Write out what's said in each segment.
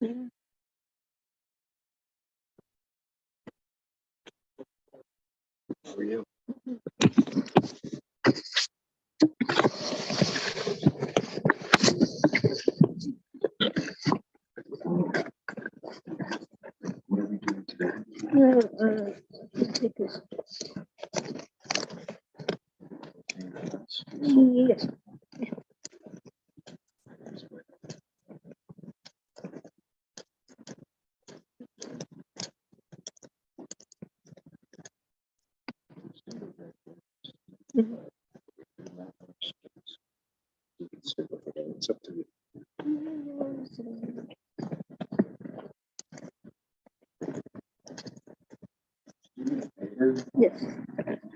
Yeah. How are you? What are we doing today? Take this. Yes. Mhm. It's up to you. Yes. Yes.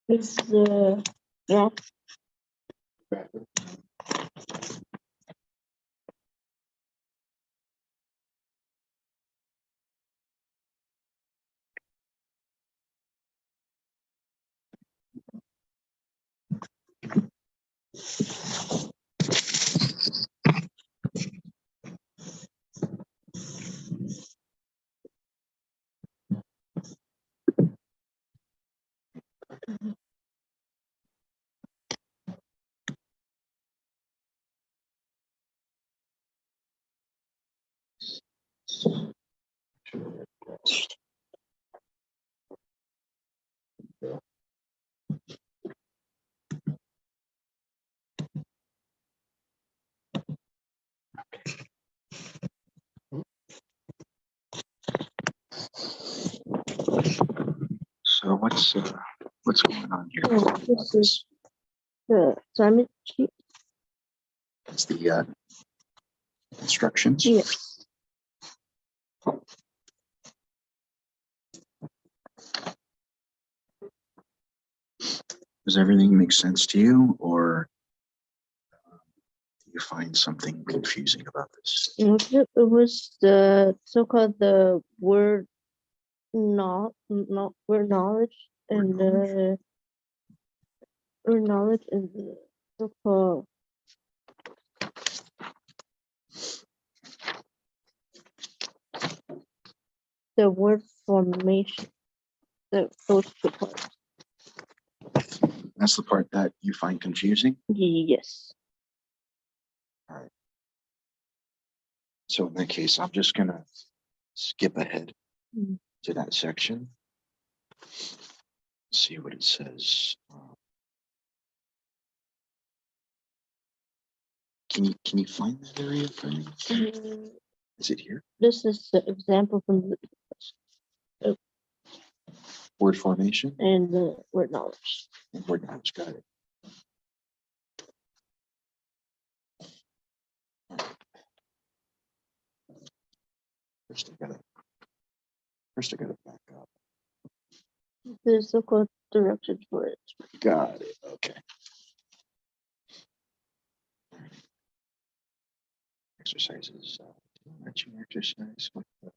It's yeah. So what's going on here? This is the assignment sheet. It's the instructions. Yes. Does everything make sense to you, or do you find something confusing about this? It was the so-called the word not word knowledge and the word knowledge and the so-called the word formation. Those two parts. That's the part that you find confusing. Yes. All right. So in that case, I'm just gonna skip ahead to that section. See what it says. Can you find that area for me? Is it here? This is the example from the Word formation and the word knowledge. and word knowledge. Got it. First I gotta back up. The so-called directions for it. Got it. Okay. Exercises. Matching exercise with the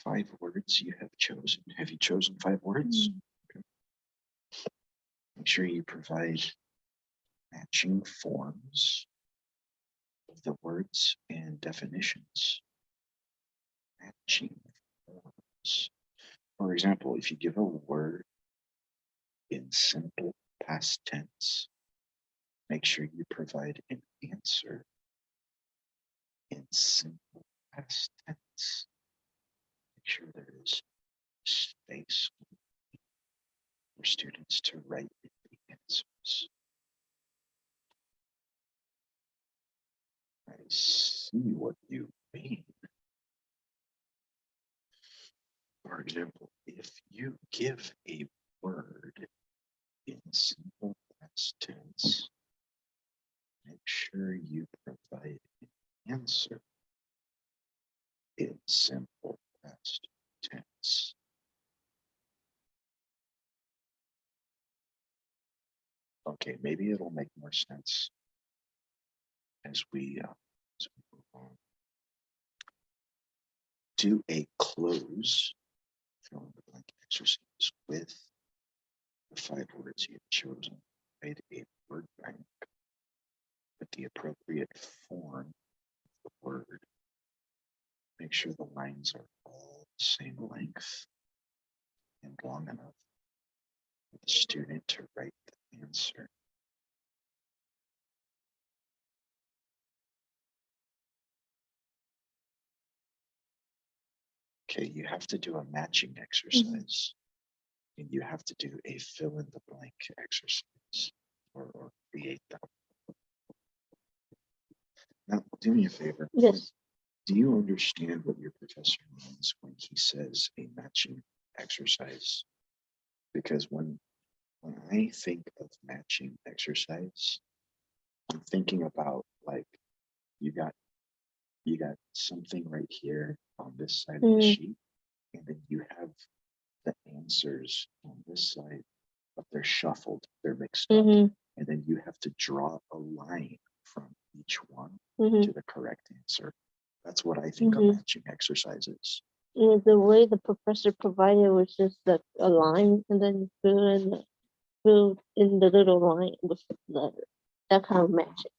5 words you have chosen. Have you chosen 5 words? Okay. Make sure you provide matching forms of the words and definitions. Matching forms. For example, if you give a word in simple past tense, make sure you provide an answer in simple past tense. Make sure there is space for students to write in the answers. I see what you mean. for example, if you give a word in simple past tense, make sure you provide an answer in simple past tense. Okay, maybe it'll make more sense as we move on. Do a close fill in the blank exercise with the 5 words you've chosen. Write a word bank with the appropriate form of the word. Make sure the lines are all the same length and long enough for the student to write the answer. Okay, you have to do a matching exercise, and you have to do a fill in the blank exercise or create them. Now, do me a favor. Yes. Do you understand what your professor means when he says a matching exercise? Because when I think of matching exercise, I'm thinking about like you got something right here on this side of the sheet, and then you have the answers on this side, but they're shuffled, they're mixed up, and then you have to draw a line from each one to the correct answer. That's what I think of matching exercises. Yeah, the way the professor provided was just like a line, and then fill in the little line with the letter. That kind of matching.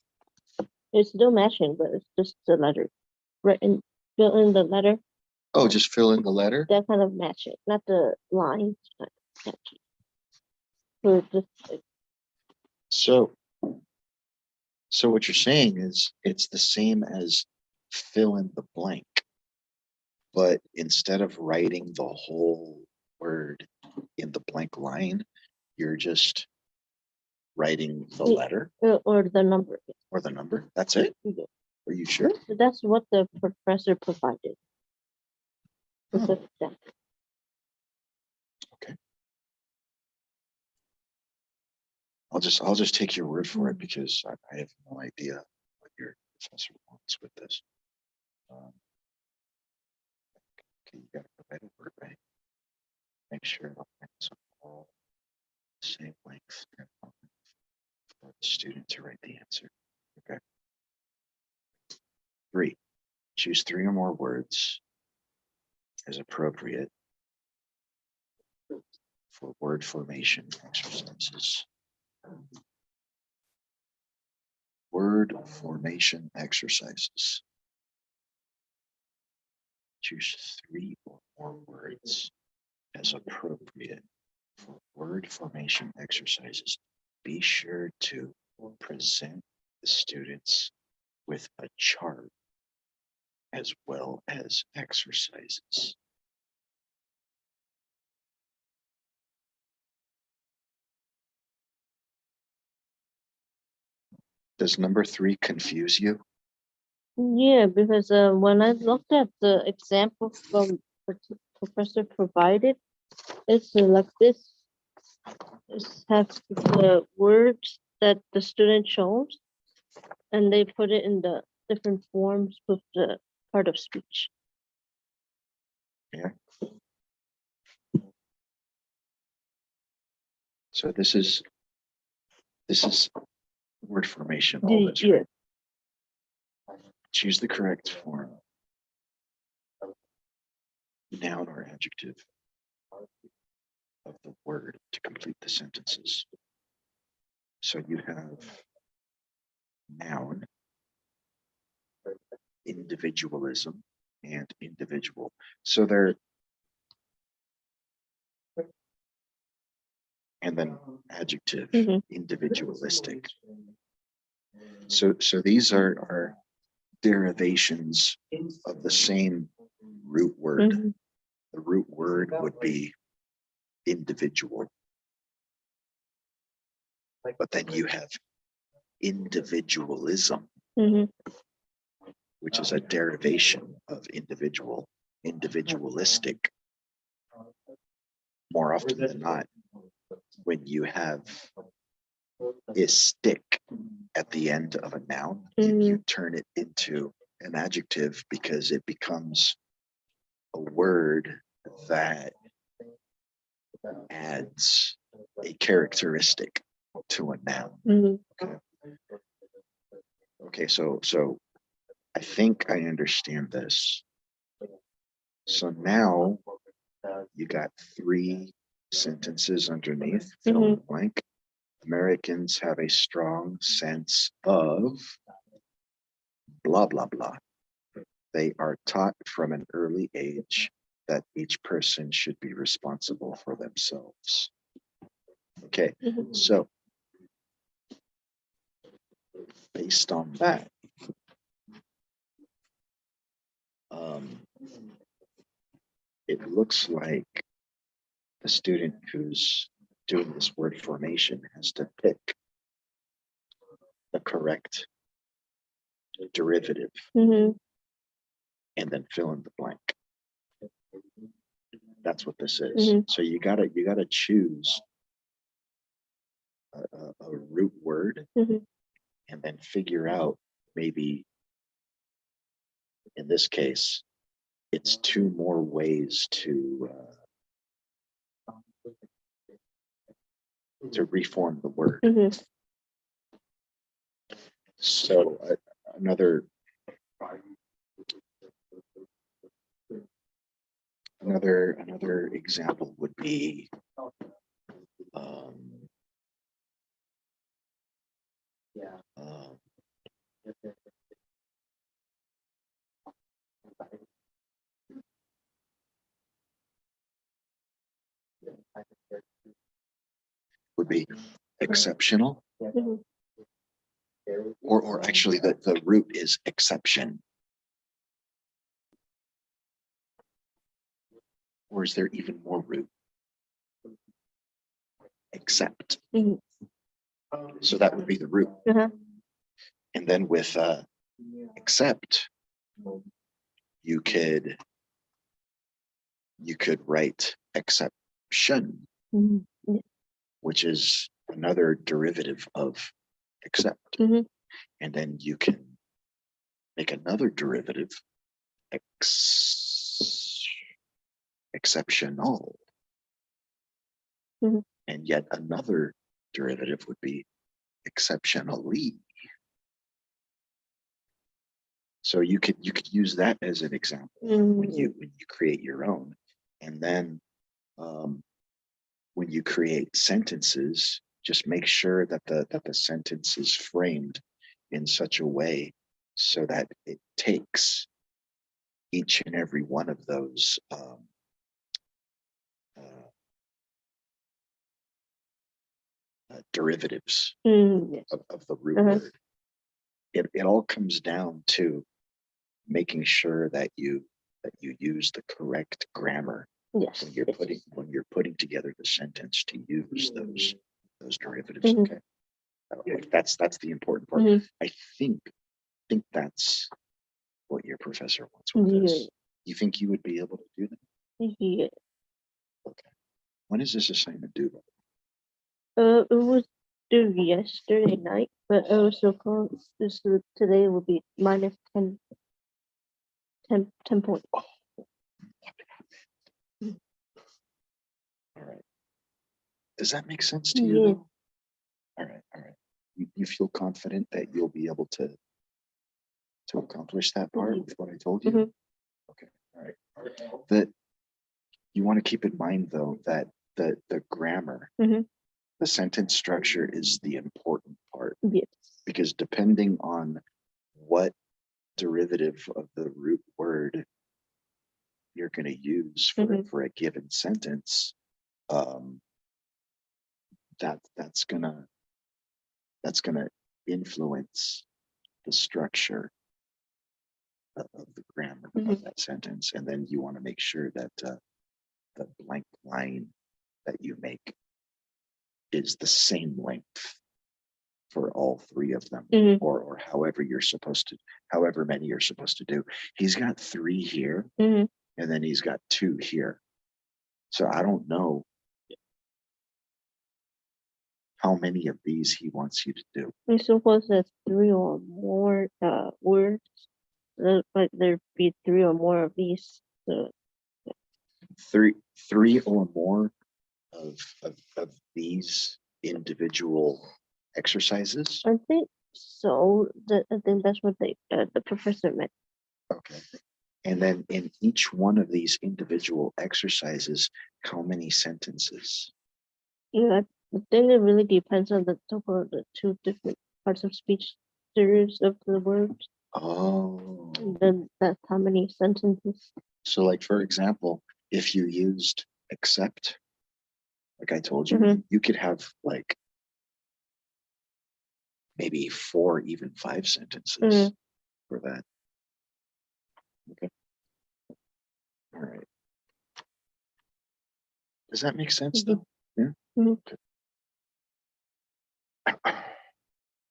It's still matching, but it's just the letter. Right, and fill in the letter. Oh, just fill in the letter? That kind of matching, not the lines. Matching. So just like, So what you're saying is it's the same as fill in the blank, but instead of writing the whole word in the blank line, you're just writing the letter or the number. Or the number. That's it? Yeah. Are you sure? That's what the professor provided. Oh. Okay. I'll just take your word for it because I have no idea what your professor wants with this. Okay, you got to provide a word bank. Make sure the lines are all the same length and for the student to write the answer. Okay. 3. Choose 3 or more words as appropriate for word formation exercises. Word formation exercises. Choose 3 or more words as appropriate for word formation exercises. Be sure to present the students with a chart as well as exercises. Does number 3 confuse you? Yeah, because when I looked at the example from professor provided, it's like this. It has the words that the student chose, and they put it in the different forms with the part of speech. Yeah. So this is word formation. All this, right? Choose the correct form. Noun or adjective of the word to complete the sentences. So you have noun, individualism, and individual. So they're, and then adjective, individualistic. So these are derivations of the same root word. The root word would be individual. But then you have individualism, which is a derivation of individual, individualistic. more often than not, when you have a stick at the end of a noun, you turn it into an adjective because it becomes a word that adds a characteristic to a noun. Okay, so I think I understand this. So now you got 3 sentences underneath, fill in the blank. Americans have a strong sense of blah, blah, blah. They are taught from an early age that each person should be responsible for themselves. Okay, so based on that, it looks like the student who's doing this word formation has to pick the correct derivative and then fill in the blank. That's what this is. So you gotta choose a root word and then figure out, maybe in this case, it's 2 more ways to reform the word. So another example would be exceptional, or actually the root is exception. Or is there even more root? Except. So that would be the root. And then with except, you could write exception, which is another derivative of except. And then you can make another derivative, exceptional. And yet another derivative would be exceptionally. So you could use that as an example when you create your own. And then when you create sentences, just make sure that the sentence is framed in such a way so that it takes each and every one of those derivatives of the root word. It all comes down to making sure that you use the correct grammar when you're putting together the sentence to use those derivatives. Okay, that's the important part. I think that's what your professor wants with this. You think you would be able to do that? Yeah. Okay. When is this assignment due? It was due yesterday night, but also this today will be minus 10 points. All right. Does that make sense to you? Yeah. All right. You feel confident that you'll be able to accomplish that part with what I told you? Okay. All right. That you want to keep in mind, though, that the grammar, the sentence structure is the important part. Yes. Because depending on what derivative of the root word you're going to use for a given sentence, that's gonna influence the structure of the grammar of that sentence. And then you want to make sure that the blank line that you make is the same length for all 3 of them, or however many you're supposed to do. He's got 3 here, and then he's got 2 here. So I don't know how many of these he wants you to do. And suppose there's 3 or more words, like there be 3 or more of these. Three or more of these individual exercises. I think so. I think that's what the professor meant. Okay. And then in each one of these individual exercises, how many sentences? Yeah, I think it really depends on the two different parts of speech series of the words. Oh. Then that's how many sentences. So like, for example, if you used accept, like I told you, Mhm. you could have like maybe 4, even 5 sentences for that. Okay. All right. Does that make sense though? Yeah. Mhm. Okay.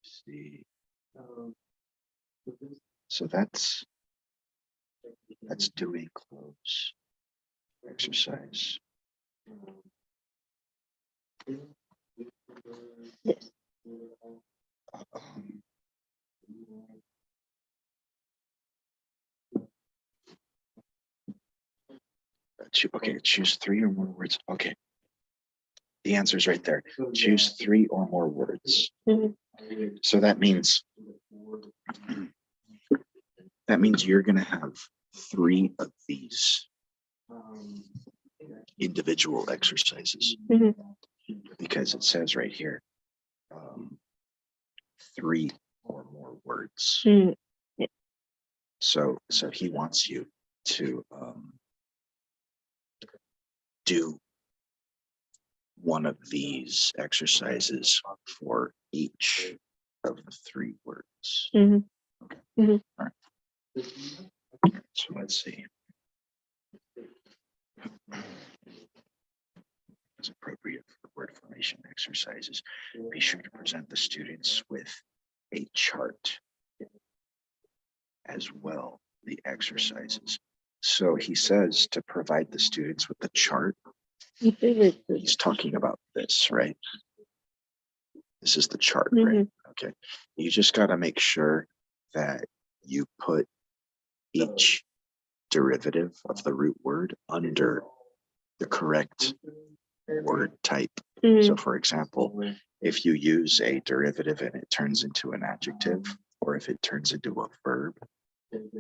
See. So that's doing close exercise. Yes. Um, okay, choose 3 or more words. Okay. The answer is right there. Choose 3 or more words. Mhm. So that means you're going to have 3 of these individual exercises, Mhm. because it says right here 3 or more words. Mhm. Yeah. So he wants you to do one of these exercises for each of the 3 words. Mhm. Okay. Mhm. All right. So let's see. As appropriate for word formation exercises, be sure to present the students with a chart as well, the exercises. So he says to provide the students with the chart. He's talking about this, right? This is the chart, right? Okay. You just got to make sure that you put each derivative of the root word under the correct word type. So for example, if you use a derivative and it turns into an adjective, or if it turns into a verb,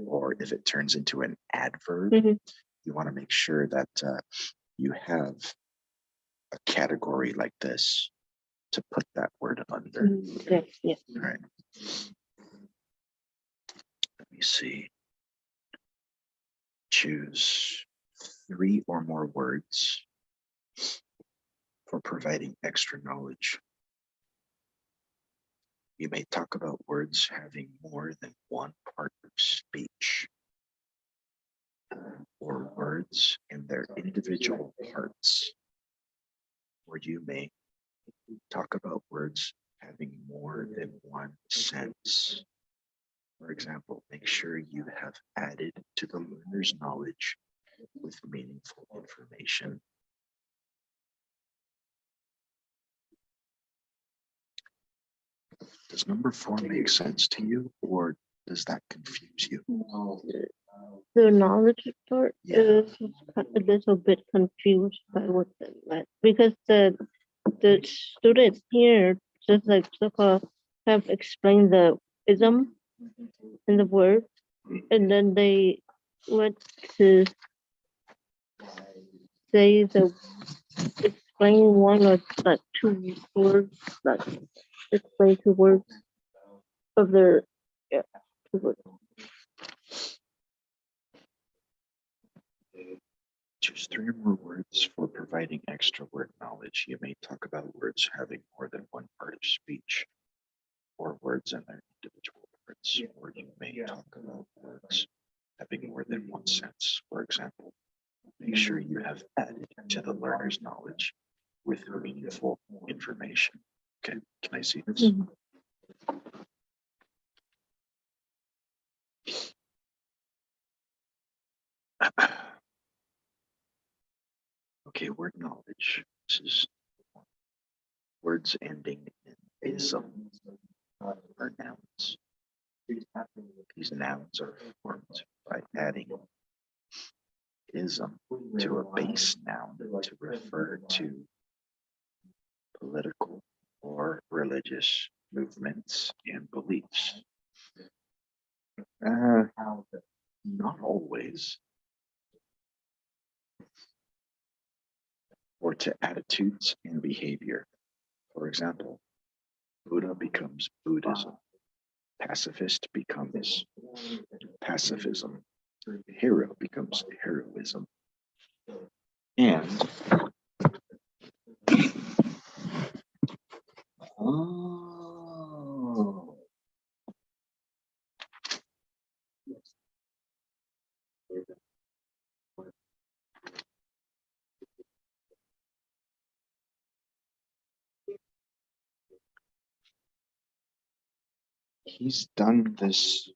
or if it turns into an adverb, you want to make sure that you have a category like this to put that word under. Okay. Yeah. All right. Let me see. Choose 3 or more words for providing extra knowledge. You may talk about words having more than one part of speech, or words in their individual parts, or you may talk about words having more than one sense. For example, make sure you have added to the learner's knowledge with meaningful information. Does number 4 make sense to you, or does that confuse you? The knowledge part Yeah. is a little bit confused by what they meant, because the students here just like have explained the ism in the word, and then they went to say explain one or like 2 words, like explain 2 words of their 2 words. Choose 3 or more words for providing extra word knowledge. You may talk about words having more than one part of speech, or words in their individual parts, or you may talk about words having more than one sense. For example, make sure you have added to the learner's knowledge with meaningful information. Okay, can I see this? Okay, word knowledge. This is words ending in ism are nouns. These nouns are formed by adding ism to a base noun to refer to political or religious movements and beliefs. Not always. Or to attitudes and behavior. For example, Buddha becomes Buddhism. Pacifist becomes pacifism. Hero becomes heroism. And he's done this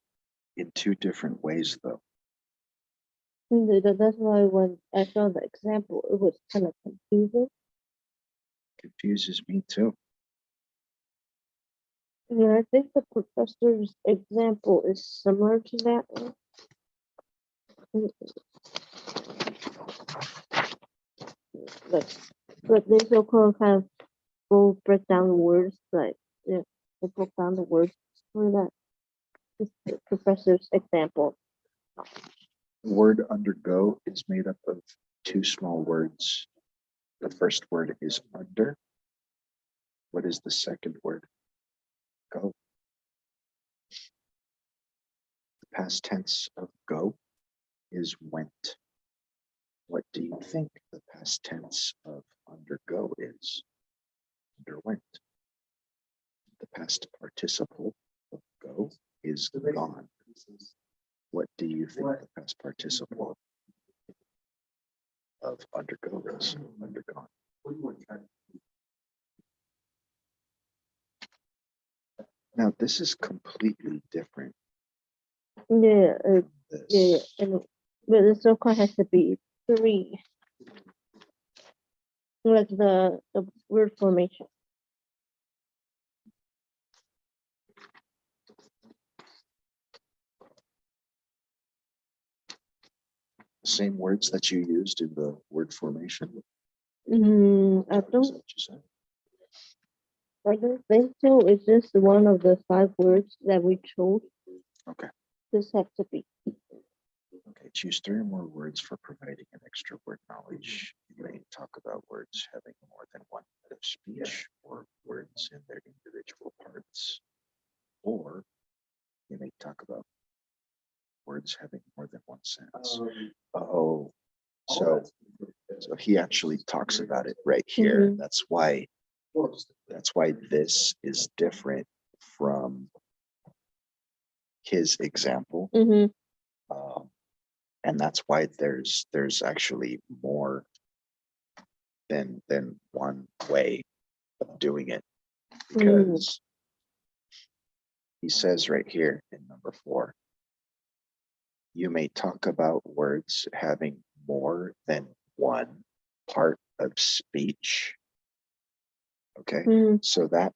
in two different ways, though. That's why when I saw the example, it was kind of confusing. Confuses me too. Yeah, I think the professor's example is similar to that one. But they so called kind of will break down the words, like yeah, they broke down the words for that. This is the professor's example. The word undergo is made up of two small words. The first word is under. What is the second word? Go. The past tense of go is went. What do you think the past tense of undergo is? Underwent. The past participle of go is gone. What do you think the past participle of undergo is? Undergone. Now, this is completely different. Yeah, This. yeah, but the so called has to be three, like the word formation. Same words that you used in the word formation. I Is that don't what you said? I don't think so. It's just one of the 5 words that we chose. Okay. This has to be. Okay, choose 3 or more words for providing an extra word knowledge. You may talk about words having more than one mode of speech or words in their individual parts. Or you may talk about words having more than one sense. So he actually talks about it right here. Mhm. That's why this is different from his example. Mhm. And that's why there's actually more than one way of doing it, because he says right here in number 4, you may talk about words having more than one part of speech. Okay, so that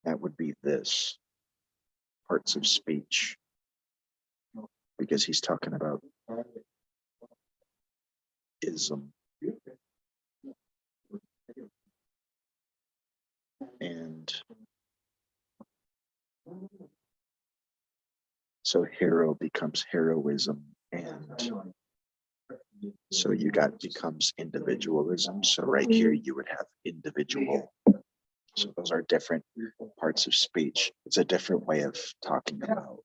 would be this parts of speech, because he's talking about ism. And so hero becomes heroism, and so you got becomes individualism. So right here you would have individual. So those are different parts of speech. It's a different way of talking about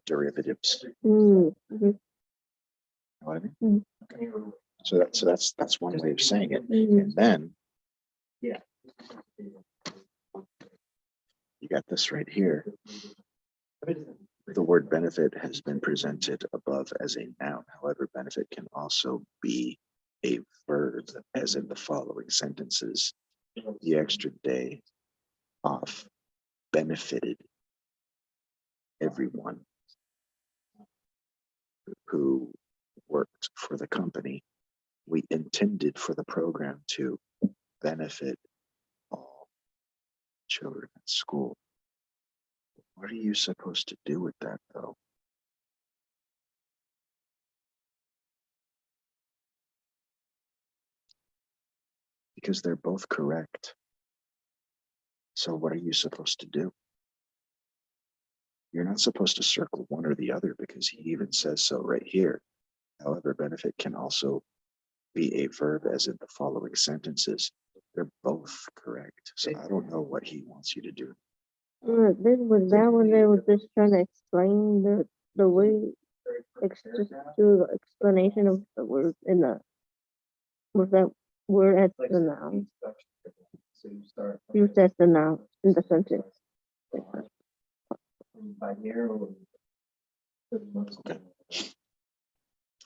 derivatives. You know what I mean? Okay. So that's one way of saying it. And then you got this right here. The word benefit has been presented above as a noun. However, benefit can also be a verb, as in the following sentences. The extra day off benefited everyone who worked for the company. we intended for the program to benefit all children at school. What are you supposed to do with that, though? Because they're both correct. So what are you supposed to do? You're not supposed to circle one or the other, because he even says so right here. However, benefit can also be a verb, as in the following sentences. They're both correct. So I don't know what he wants you to do. Then with that one, they were just trying to explain the way, just do the explanation of the word in the, with that word as the noun. Used as the noun in the sentence. Okay.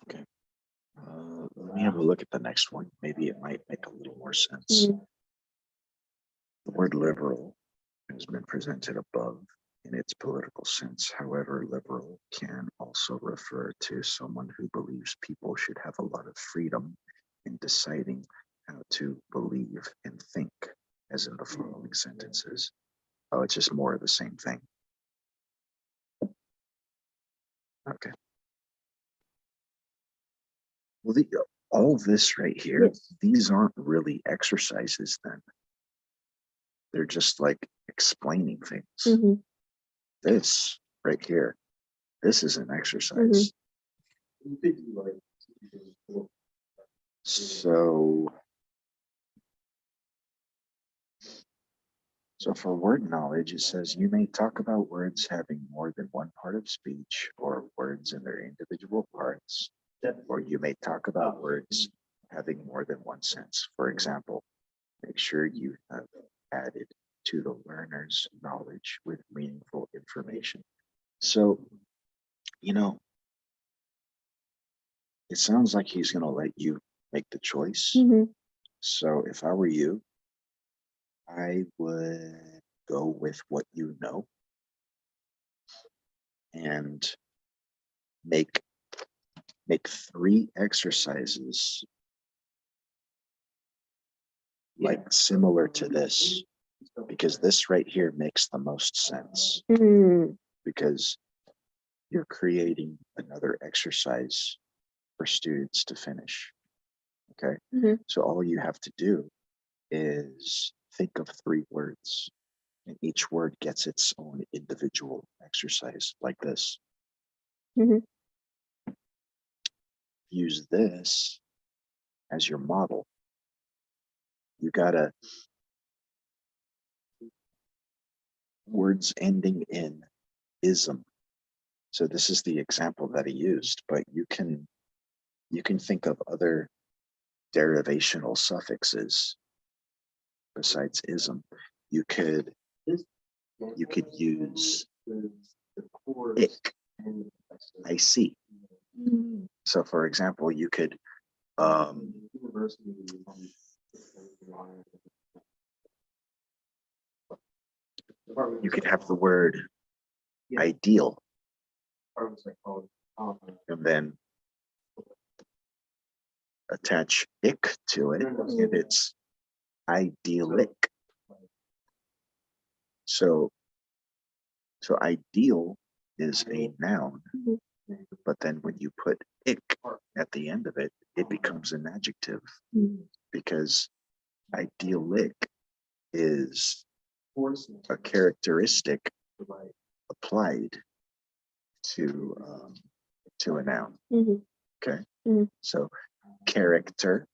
Okay. Let me have a look at the next one. Maybe it might make a little more sense. The word liberal has been presented above in its political sense. However, liberal can also refer to someone who believes people should have a lot of freedom in deciding how to believe and think, as in the following sentences. Oh, it's just more of the same thing. Okay. Well, all this right here, Yes. these aren't really exercises then. They're just like explaining things. This right here, this is an exercise. So for word knowledge, it says you may talk about words having more than one part of speech, or words in their individual parts, or you may talk about words having more than one sense. For example, make sure you have added to the learner's knowledge with meaningful information. So, you know, it sounds like he's going to let you make the choice. So if I were you, I would go with what you know and make 3 exercises like similar to this, because this right here makes the most sense, because you're creating another exercise for students to finish. Okay. So all you have to do is think of 3 words, and each word gets its own individual exercise, like this. Use this as your model. You gotta words ending in ism. So this is the example that he used, but you can think of other derivational suffixes besides ism. You could use ick, I see. So for example, you could have the word ideal, and then attach ick to it, and it's idealic. So ideal is a noun, but then when you put ick at the end of it, it becomes an adjective, because idealic is a characteristic applied to a noun. Okay. So character,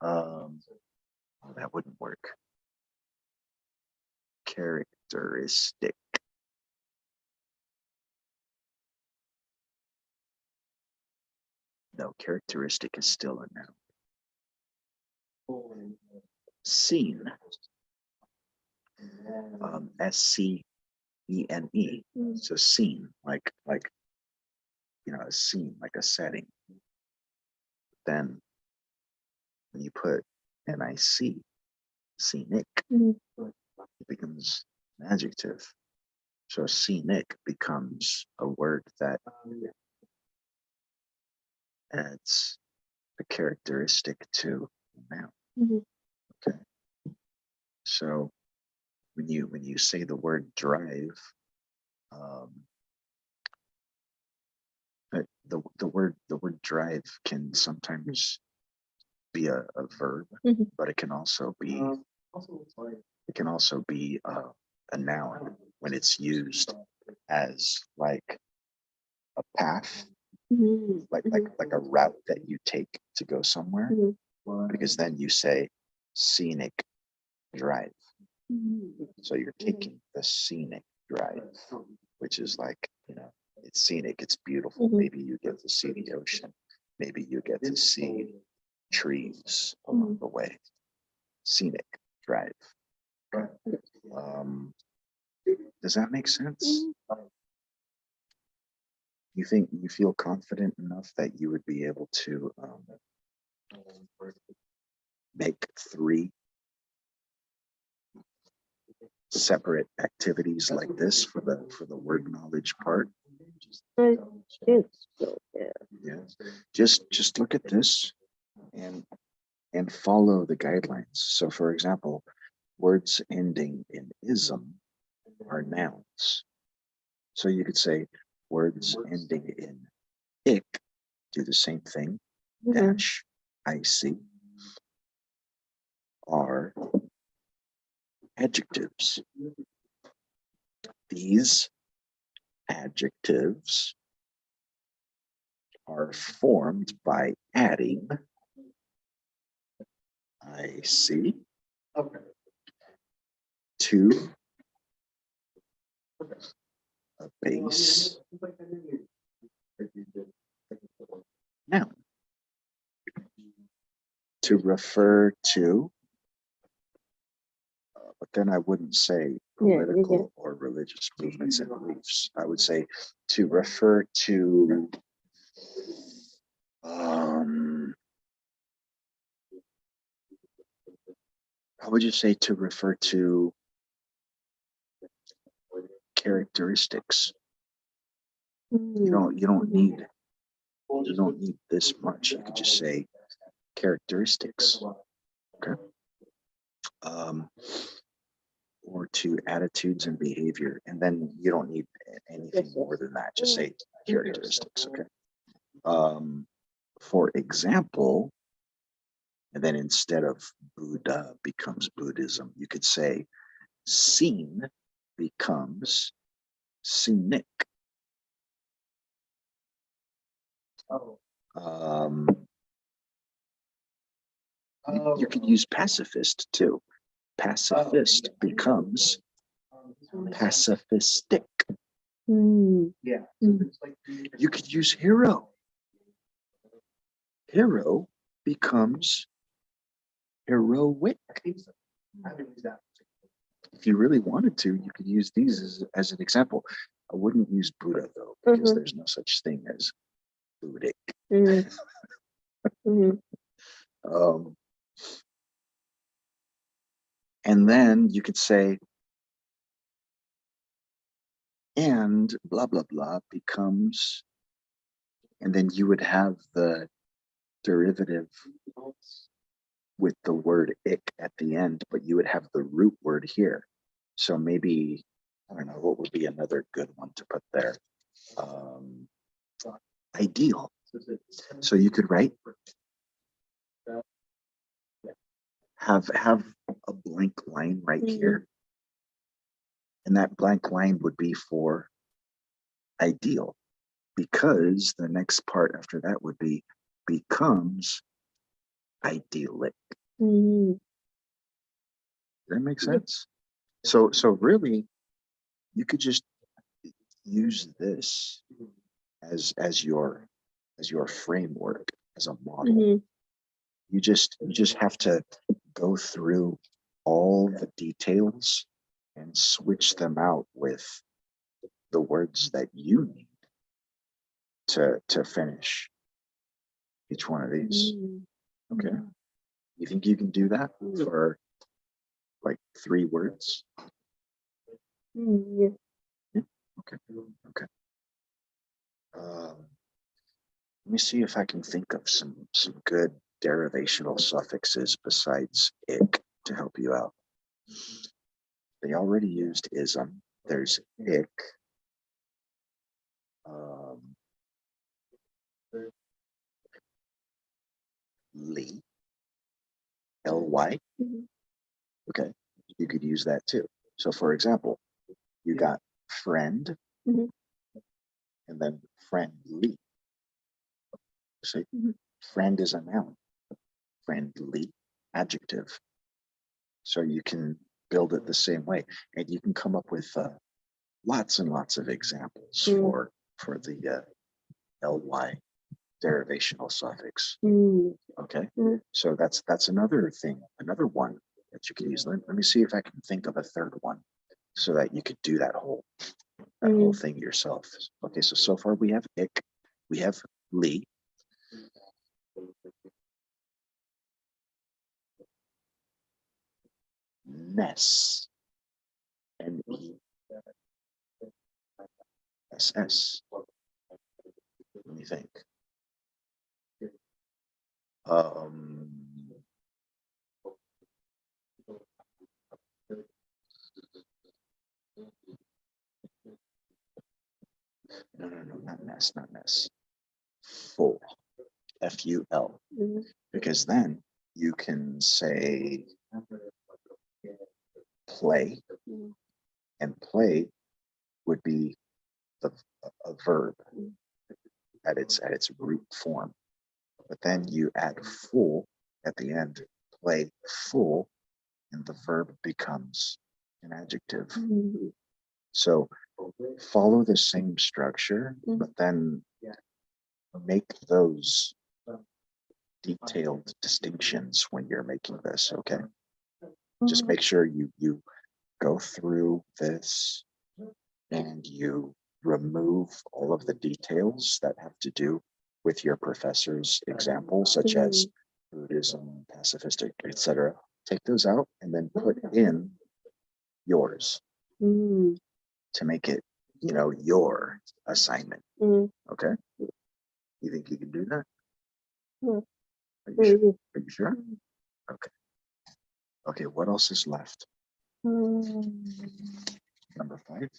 that wouldn't work. Characteristic. No, characteristic is still a noun. Scene, S-C-E-N-E. So scene, like a scene, like a setting. Then when you put N-I-C, scenic, it becomes an adjective. So scenic becomes a word that adds a characteristic to a noun. Mhm. Okay. So when you say the word drive, but the word drive can sometimes be a verb, Mhm. but it can also be a noun when it's used as like a path, Mhm. like a route that you take to go somewhere, Mhm. because then you say scenic drive. Mhm. So you're taking the scenic drive, which is like, it's scenic, it's beautiful. Mhm. Maybe you get to see the ocean. Maybe you get to see trees along the way. Scenic drive. Um, does that make sense? You think you feel confident enough that you would be able to make 3 separate activities like this for the word knowledge part? I think so, yeah. Yeah. Just look at this and follow the guidelines. So for example, words ending in ism are nouns. So you could say words ending in ick do the same thing. Mhm. Dash, IC are adjectives. These adjectives are formed by adding IC to a base noun to refer to, but then I wouldn't say political or religious movements and beliefs. I would say to refer to how would you say to refer to characteristics? You don't need this much. You could just say characteristics. Okay. Or to attitudes and behavior, and then you don't need anything more than that. Just say characteristics. Okay. For example, and then instead of Buddha becomes Buddhism, you could say scene becomes scenic. You could use pacifist too. Pacifist becomes pacifistic. Yeah. You could use hero. Hero becomes heroic. If you really wanted to, you could use these as an example. I wouldn't use Buddha though, because there's no such thing as Buddhic. And then you could say, and blah, blah, blah becomes, and then you would have the derivative with the word ick at the end, but you would have the root word here. So maybe, I don't know, what would be another good one to put there? Ideal. So you could write, have a blank line right here. And that blank line would be for ideal, because the next part after that would be becomes idyllic. Does that make sense? So really, you could just use this as your framework, as a model. You just have to go through all the details and switch them out with the words that you need to finish each one of these. Okay. You think you can do that for like 3 words? Yeah. Okay. Okay. Let me see if I can think of some good derivational suffixes besides ick to help you out. They already used ism. There's ick. Ly. Ly. Mhm. Okay, you could use that too. So for example, you got friend, Mhm. and then friendly. See, Mhm. friend is a noun, friendly, adjective. So you can build it the same way, and you can come up with lots and lots of examples for the ly derivational suffix. Okay, so that's another thing, another one that you can use. Let me see if I can think of a third one, so that you could do that whole thing yourself. Okay, so far we have ick, we have ly. Ness. N-E-S-S. Let me think. No, not ness, not ness. Full. F-U-L. Because then you can say play, and play would be a verb at its root form. But then you add full at the end, play full, and the verb becomes an adjective. So follow the same structure, but then make those detailed distinctions when you're making this, okay? Just make sure you go through this and you remove all of the details that have to do with your professor's examples, such as Buddhism, pacifistic, etc. Take those out and then put in yours to make it, your assignment. Okay? You think you can do that? Are you sure? Okay. Okay, what else is left? Number 5.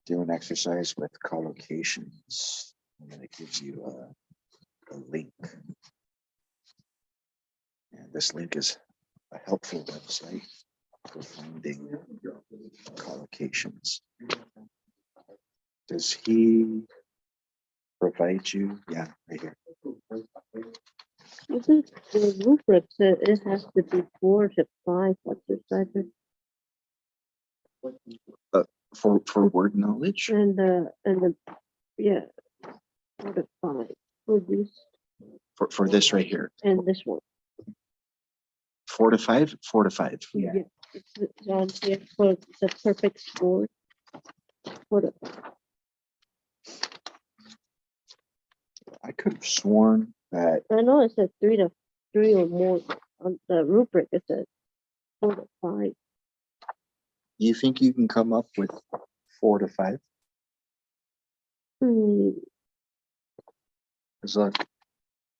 Do an exercise with collocations, and then it gives you a link. And this link is a helpful website for finding collocations. Does he provide you? Yeah, right here. This is the rubric said it has to be 4 to 5 exercises. For word knowledge? And the 4 to 5 for this. For this right here. And this one. 4 to 5? 4 to 5. Yeah. It's on here for the perfect score. 4 to 5. I could have sworn that. I know it said 3 or more on the rubric. It says 4 to 5. You think you can come up with 4 to 5? Because look,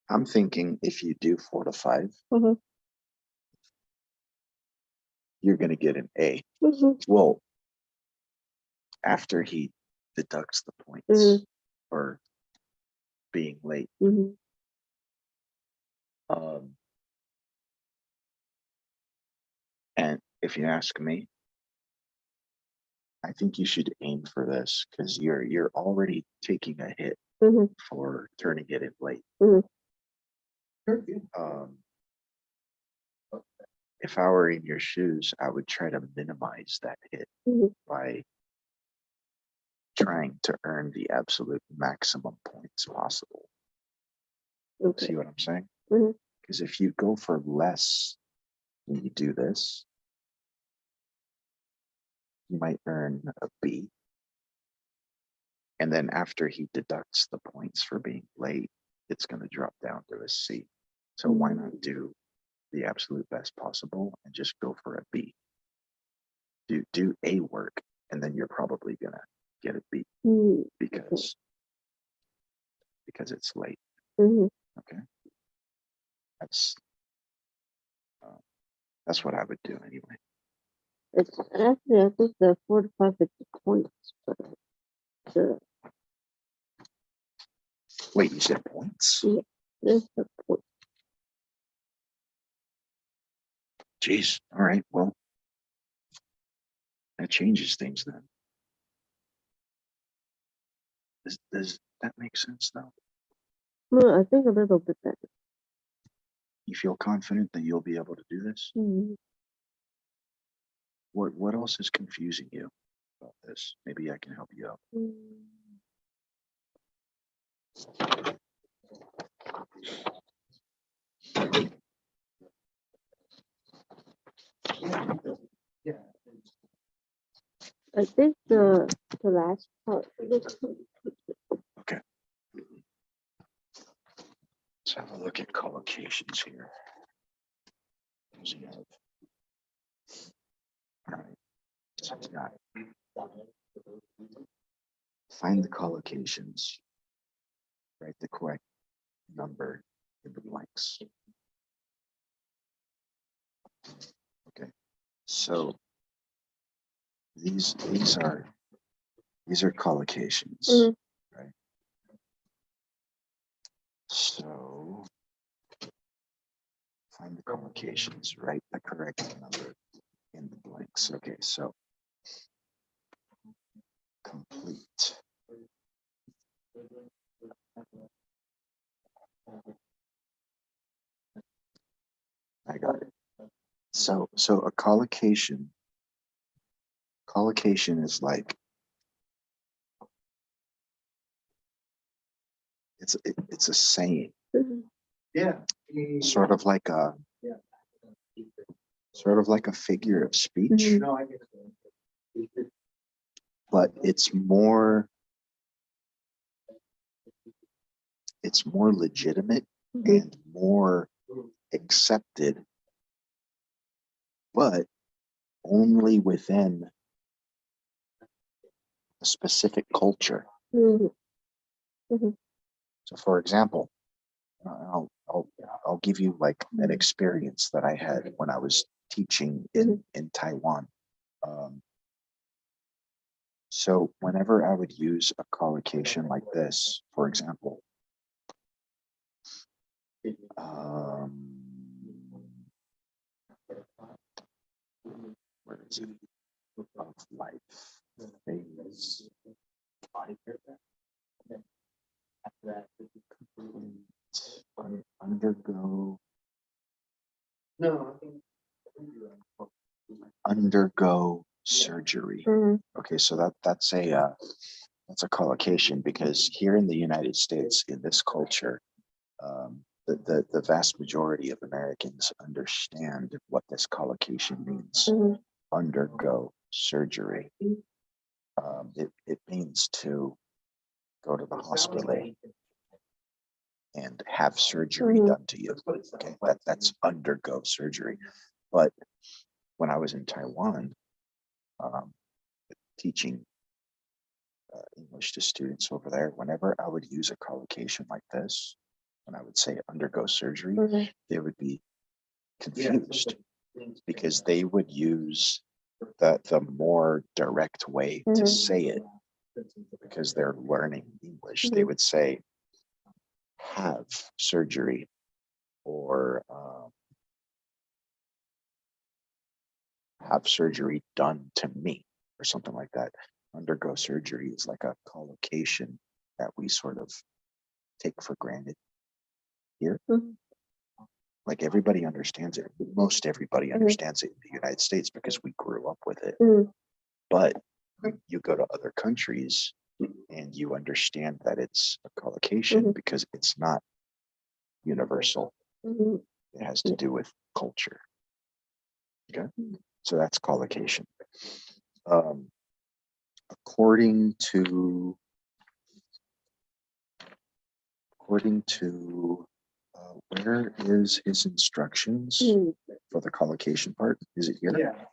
I'm thinking if you do 4 to 5, you're going to get an A. Well, after he deducts the points for being late. And if you ask me, I think you should aim for this because you're already taking a hit for turning it in late. If I were in your shoes, I would try to minimize that hit by trying to earn the absolute maximum points possible. See what I'm saying? Because if you go for less when you do this, you might earn a B. And then after he deducts the points for being late, it's going to drop down to a C. So why not do the absolute best possible and just go for a B? Do A work, and then you're probably going to get a B because because it's late. Mhm. Okay. That's what I would do anyway. It's actually, I think the 45 is the points, but the Wait, you said points? yeah, there's the point. Jeez. All right. Well, that changes things then. Does that make sense though? No, I think a little bit better. You feel confident that you'll be able to do this? Mhm. What else is confusing you about this? Maybe I can help you out. I think the last part. Okay. Let's have a look at collocations here. What does he have? All right. So he's got find the collocations. Write the correct number in the blanks. Okay. So these are collocations, Mhm. right? So find the collocations, write the correct number in the blanks. Okay, so complete. I got it. So a collocation is like it's a saying, Mhm. sort of like a figure of speech, Mhm. but it's more legitimate Mhm. and more accepted, but only within a specific culture. Mhm. Mhm. So, for example, I'll give you like an experience that I had when I was teaching in Taiwan. So whenever I would use a collocation like this, for example, where is it? Of life phase. Undergo. Undergo surgery. Mhm. Okay, so that's a collocation, because here in the United States, in this culture, the vast majority of Americans understand what this collocation means. Mhm. Undergo surgery. It means to go to the hospital and have surgery done to you. Okay, that's undergo surgery. But when I was in Taiwan, teaching English to students over there, whenever I would use a collocation like this, when I would say undergo surgery, Mhm. they would be confused because they would use the more direct way to say it, because they're learning English. They would say have surgery, or have surgery done to me, or something like that. Undergo surgery is like a collocation that we sort of take for granted here. Mhm. Like everybody understands it. Most everybody understands it in the United States because we grew up with it. Mhm. But you go to other countries and you understand that it's a collocation because it's not universal. Mhm. It has to do with culture. Okay, so that's collocation. According to where is his instructions for the collocation part? Is it here? Yeah.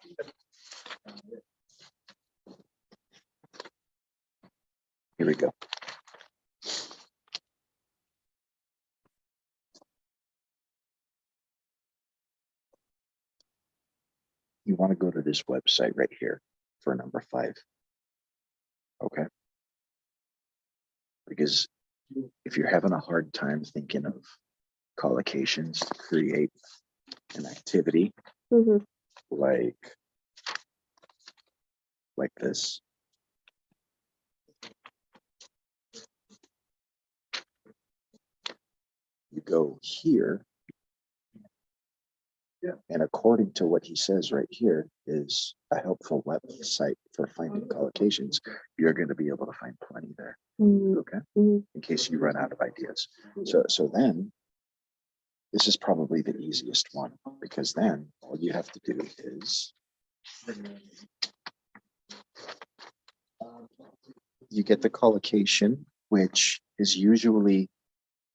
Here we go. you want to go to this website right here for number 5. Okay. Because if you're having a hard time thinking of collocations to create an activity like this, you go here, and according to what he says right here is a helpful website for finding collocations, you're going to be able to find plenty there. Okay, in case you run out of ideas. So then this is probably the easiest one, because then all you have to do is you get the collocation, which is usually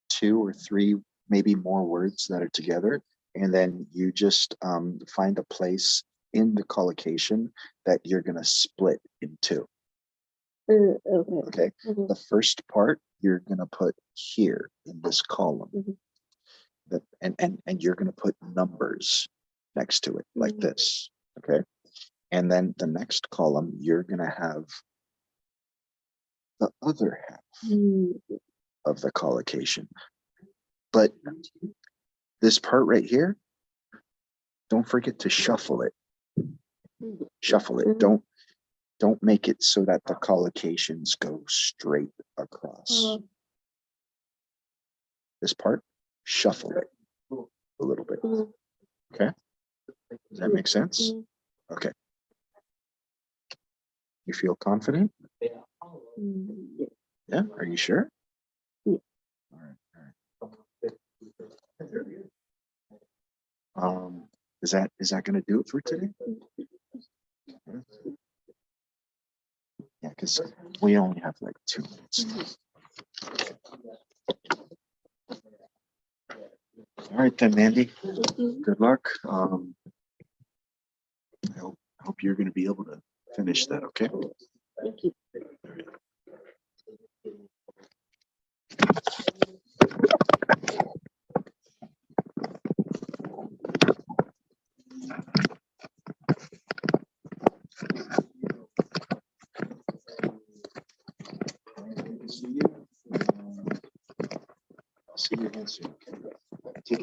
2 or 3, maybe more words that are together. And then you just find a place in the collocation that you're going to split in 2. Okay. The first part you're going to put here in this column. And you're going to put numbers next to it like this. Okay. And then the next column, you're going to have the other half of the collocation. But this part right here, don't forget to shuffle it. Shuffle it. Don't make it so that the collocations go straight across. This part, shuffle it a little bit. Okay? Does that make sense? Okay. You feel confident? Yeah? Are you sure? Yeah. All right. Is that going to do it for today? Yeah, because we only have like 2 minutes. All right then, Mandy. Good luck. I hope you're going to be able to finish that. Okay. Thank you. See you again soon. Okay.